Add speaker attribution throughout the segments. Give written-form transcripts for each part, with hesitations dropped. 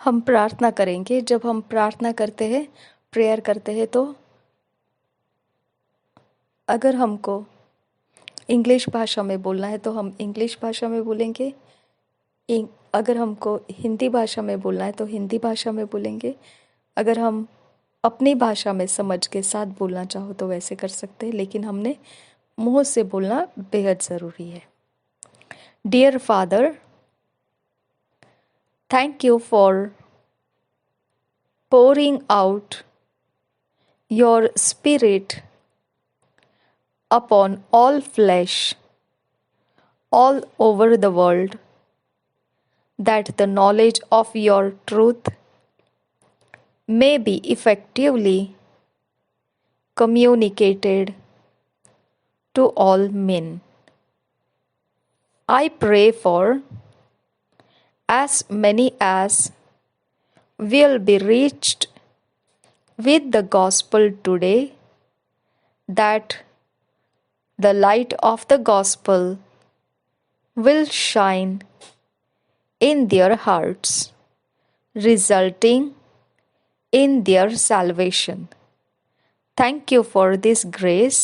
Speaker 1: हम प्रार्थना करेंगे। जब हम प्रार्थना करते हैं, प्रेयर करते हैं, तो अगर हमको इंग्लिश भाषा में बोलना है तो हम इंग्लिश भाषा में बोलेंगे। अगर हमको हिंदी भाषा में बोलना है तो हिंदी भाषा में बोलेंगे। अगर हम अपनी भाषा में समझ के साथ बोलना चाहो तो वैसे कर सकते हैं, लेकिन हमने मुंह से बोलना बेहद ज़रूरी है। Dear father, thank you for pouring out your Spirit upon all flesh all over the world, that the knowledge of your truth may be effectively communicated to all men. I pray for as many as will be reached with the gospel today, that the light of the gospel will shine in their hearts, resulting in their salvation. Thank you for this grace.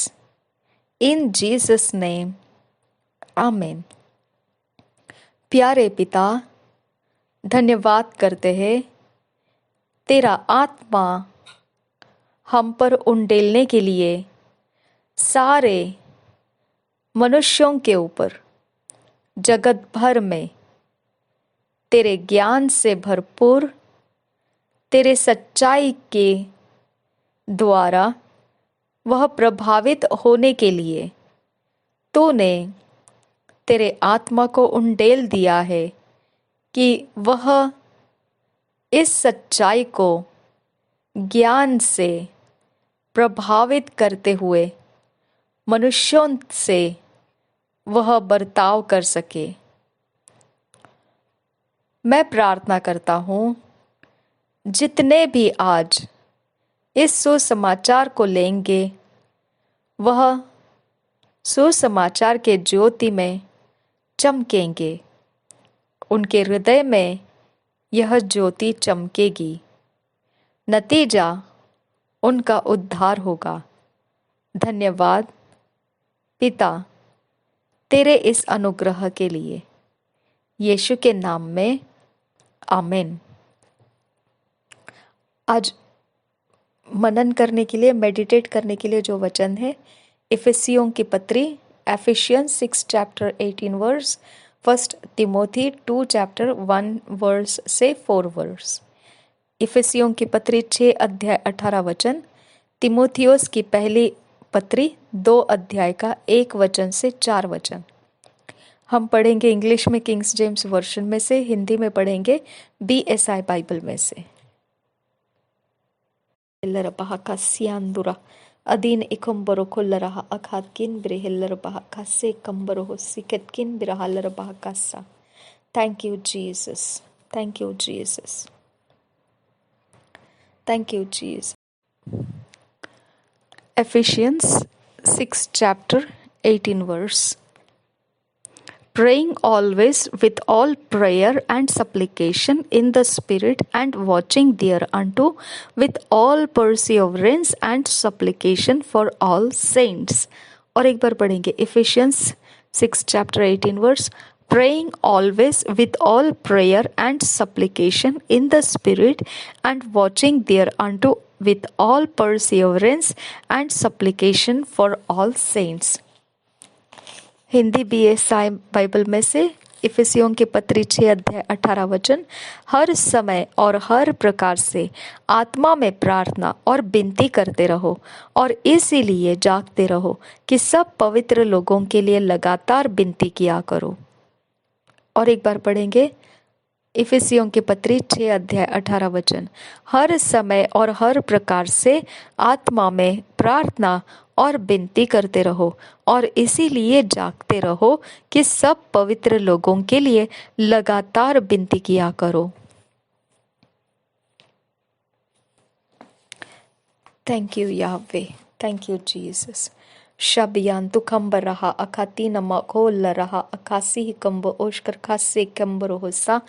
Speaker 1: In Jesus' name, Amen. प्यारे पिता, धन्यवाद करते हैं तेरा आत्मा हम पर उंडेलने के लिए सारे मनुष्यों के ऊपर जगत भर में तेरे ज्ञान से भरपूर, तेरे सच्चाई के द्वारा वह प्रभावित होने के लिए तूने तेरे आत्मा को उंडेल दिया है कि वह इस सच्चाई को ज्ञान से प्रभावित करते हुए मनुष्यों से वह बर्ताव कर सके। मैं प्रार्थना करता हूँ, जितने भी आज इस सुसमाचार को लेंगे, वह सुसमाचार के ज्योति में चमकेंगे। उनके हृदय में यह ज्योति चमकेगी। नतीजा उनका उद्धार होगा। धन्यवाद पिता तेरे इस अनुग्रह के लिए, यीशु के नाम में, आमीन। आज मनन करने के लिए, मेडिटेट करने के लिए जो वचन है, इफिसियों की पत्री, Ephesians 6 chapter 18 verse, 1 Timothy 2 chapter 1 verse से 4 वर्स। इफिसियों की पत्री 6 अध्याय 18 वचन, तिमोथियोस की पहली पत्री 2 अध्याय का 1 वचन से 4 वचन। हम पढ़ेंगे इंग्लिश में किंग्स जेम्स वर्जन में से, हिंदी में पढ़ेंगे BSI बाइबल में से। अदीन इकम्बरो खुल्लरहा अखातकिन ब्रेहिल्लर बहा से कंबरो हो सिकतकिन बिरहालर बहा कासा। Thank you Jesus, thank you Jesus, thank you Jesus. Ephesians 6 chapter 18 verse. Praying always with all prayer and supplication in the Spirit, and watching thereunto with all perseverance and supplication for all saints. और एक बार पढ़ेंगे Ephesians 6 chapter 18 verse. Praying always with all prayer and supplication in the Spirit, and watching thereunto with all perseverance and supplication for all saints. Hindi BSI Bible में से इफिसियों के पत्री 6 अध्याय 18 वचन। हर समय और हर प्रकार से आत्मा में प्रार्थना और विनती करते रहो, और इसीलिए जागते रहो कि सब पवित्र लोगों के लिए लगातार विनती किया करो। और एक बार पढ़ेंगे इफिसियों की पत्री 6 अध्याय 18 वचन। हर समय और हर प्रकार से आत्मा में प्रार्थना और विनती करते रहो, और इसीलिए जागते रहो कि सब पवित्र लोगों के लिए लगातार विनती किया करो। Thank you Yahweh, thank you Jesus. शबयान्तु खम्बरहा अखाती नमकोल रहा अखासी कम्ब ओशकर खासे कम्बर होसा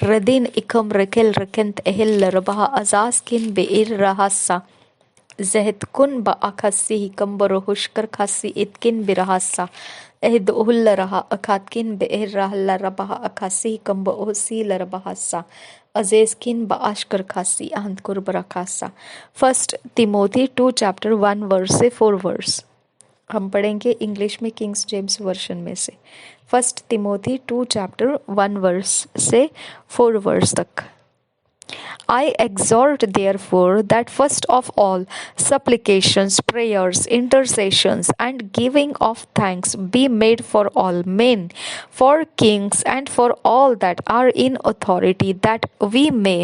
Speaker 1: रदिन इकम रकेल रकेंत एहल रबहा अजाज किन बेइर रहसा जहत कुन बा अखासी कम्बर होशकर खासी इतकिन बिरहसा एहद उहुल रहा अखातकिन बेइर रहला रबहा अखासी कम्ब ओसी लरबहसा अजेस्किन बा आशकर खासी अहंत कुरबरा खासा। फर्स्ट तिमोथी 2 चैप्टर 1 वर्स से 4 वर्स हम पढ़ेंगे इंग्लिश में किंग्स जेम्स वर्जन में से। फर्स्ट तिमोथी 2 चैप्टर 1 वर्स से 4 वर्स तक। I exhort therefore that first of all supplications, prayers, intercessions, and giving of thanks be made for all men, for kings, and for all that are in authority, that we may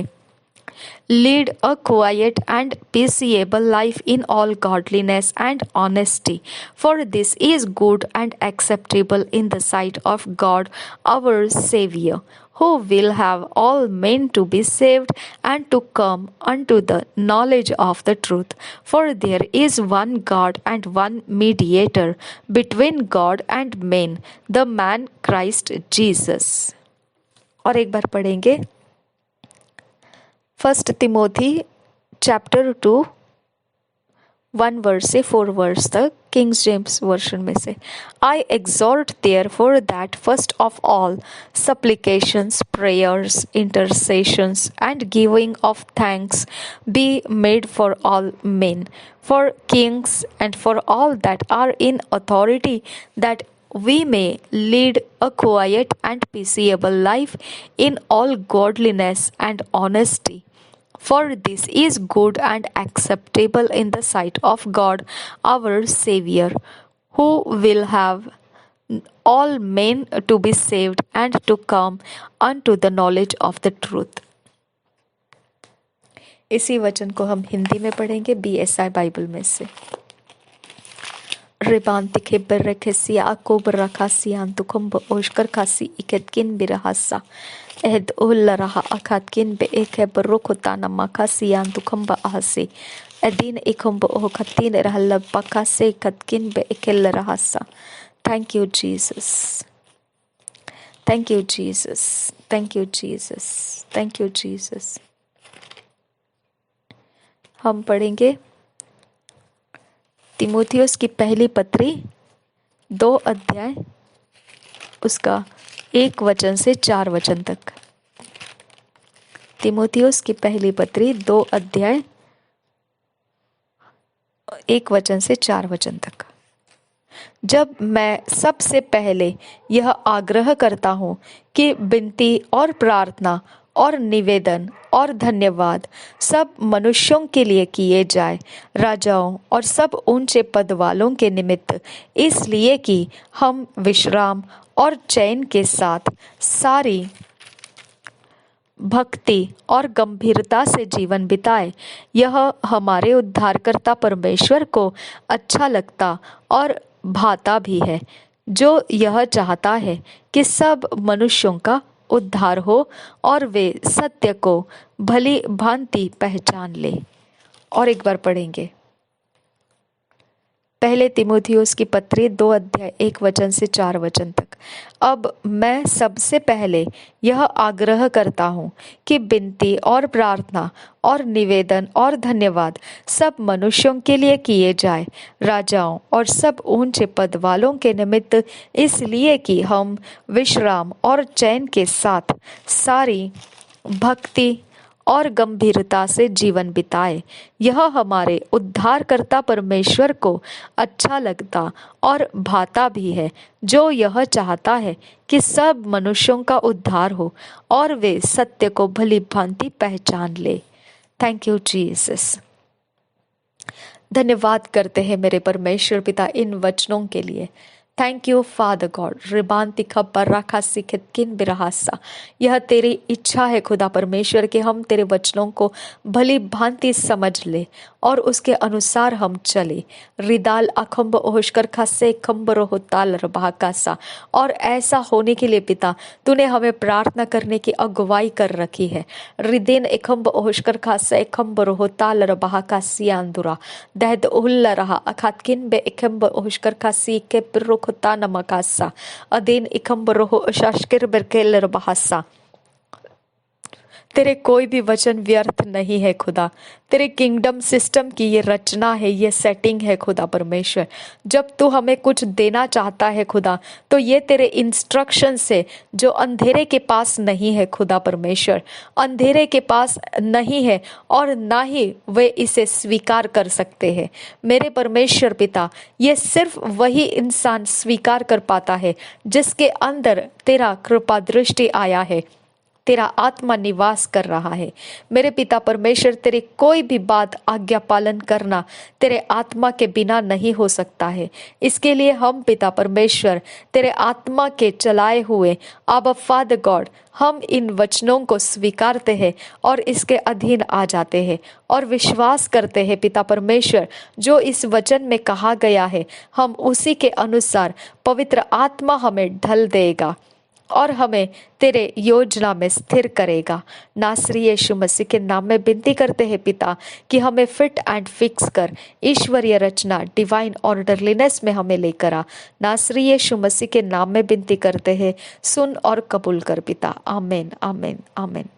Speaker 1: lead a quiet and peaceable life in all godliness and honesty. For this is good and acceptable in the sight of God our Saviour, who will have all men to be saved and to come unto the knowledge of the truth. For there is one God and one mediator between God and men, the man Christ Jesus. और एक बार पढ़ेंगे first Timothy chapter 2 1 verse से 4 verse तक Kings James version में से। I exhort therefore that first of all supplications, prayers, intercessions and giving of thanks be made for all men, for kings and for all that are in authority, that we may lead a quiet and peaceable life in all godliness and honesty. For this is good and acceptable in the sight of God our Saviour, who will have all men to be saved and to come unto the knowledge of the truth. इसी वचन को हम हिंदी में पढ़ेंगे BSI Bible में से। Rebanti berrekesi ako berakasi antukum beoshkar kasi iketkin birahasa ed ularaha akatkin beeke berukutana makasi antukum beahasi edin ikum beokatin rahalla bakase katkin beekel rahasa. Thank you, Jesus. Thank you, Jesus. Thank you, Jesus. Thank you, Jesus. हम पढ़ेंगे तिमोथियुस की पहली पत्री 2 अध्याय उसका 1 वचन से 4 वचन तक। तिमोथियुस की पहली पत्री 2 अध्याय 1 वचन से 4 वचन तक। जब मैं सबसे पहले यह आग्रह करता हूँ कि विनती और प्रार्थना और निवेदन और धन्यवाद सब मनुष्यों के लिए किए जाए, राजाओं और सब ऊंचे पद वालों के निमित्त, इसलिए कि हम विश्राम और चैन के साथ सारी भक्ति और गंभीरता से जीवन बिताए। यह हमारे उद्धारकर्ता परमेश्वर को अच्छा लगता और भाता भी है, जो यह चाहता है कि सब मनुष्यों का उद्धार हो और वे सत्य को भली भांति पहचान ले। और एक बार पढ़ेंगे पहले तिमोथियुस की पत्री 2 अध्याय 1 वचन से 4 वचन तक। अब मैं सबसे पहले यह आग्रह करता हूँ कि विनती और प्रार्थना और निवेदन और धन्यवाद सब मनुष्यों के लिए किए जाए, राजाओं और सब ऊंचे पद वालों के निमित्त, इसलिए कि हम विश्राम और चैन के साथ सारी भक्ति और गंभीरता से जीवन बिताए। यह हमारे उद्धारकर्ता परमेश्वर को अच्छा लगता और भाता भी है, जो यह चाहता है कि सब मनुष्यों का उद्धार हो और वे सत्य को भली भांति पहचान ले। Thank you Jesus. धन्यवाद करते हैं मेरे परमेश्वर पिता इन वचनों के लिए। Thank you father God. रिबांति खबर राखा सिखित किन बिरहासा। यह तेरी इच्छा है खुदा परमेश्वर कि हम तेरे वचनों को भली भांति समझ ले और उसके अनुसार हम चले। रिदाल अखम्ब ओहशकर खासे खम्बर होताल रबाकासा। और ऐसा होने के लिए पिता तूने हमें प्रार्थना करने की अगुवाई कर रखी है। रिदेन एखम्ब ओहशकर खासे खम्बर होताल रबाकासियांदुरा दहद उल्ला रहा अखातकिन बे एखम्ब ओहशकर खासी के खुता नमकासा अदेन इकम्बरोह शाशकिर बरकेलर बहासा। तेरे कोई भी वचन व्यर्थ नहीं है खुदा। तेरे किंगडम सिस्टम की ये रचना है, ये सेटिंग है खुदा परमेश्वर। जब तू हमें कुछ देना चाहता है खुदा, तो ये तेरे इंस्ट्रक्शन से जो अंधेरे के पास नहीं है खुदा परमेश्वर, अंधेरे के पास नहीं है और ना ही वे इसे स्वीकार कर सकते हैं। मेरे परमेश्वर पिता, ये सिर्फ वही इंसान स्वीकार कर पाता है जिसके अंदर तेरा कृपा दृष्टि आया है, तेरा आत्मा निवास कर रहा है। मेरे पिता परमेश्वर, तेरी कोई भी बात आज्ञा पालन करना तेरे आत्मा के बिना नहीं हो सकता है। इसके लिए हम पिता परमेश्वर तेरे आत्मा के चलाए हुए आबा फादर गॉड, हम इन वचनों को स्वीकारते हैं और इसके अधीन आ जाते हैं और विश्वास करते हैं पिता परमेश्वर, जो इस वचन में कहा गया है हम उसी के अनुसार पवित्र आत्मा हमें ढल देगा और हमें तेरे योजना में स्थिर करेगा। नासरी यीशु मसीह के नाम में विनती करते हैं पिता कि हमें फिट एंड फिक्स कर, ईश्वरीय रचना डिवाइन ऑर्डरलीनेस में हमें लेकर आ। नासरी यीशु मसीह के नाम में विनती करते हैं, सुन और कबूल कर पिता। आमीन आमीन आमीन।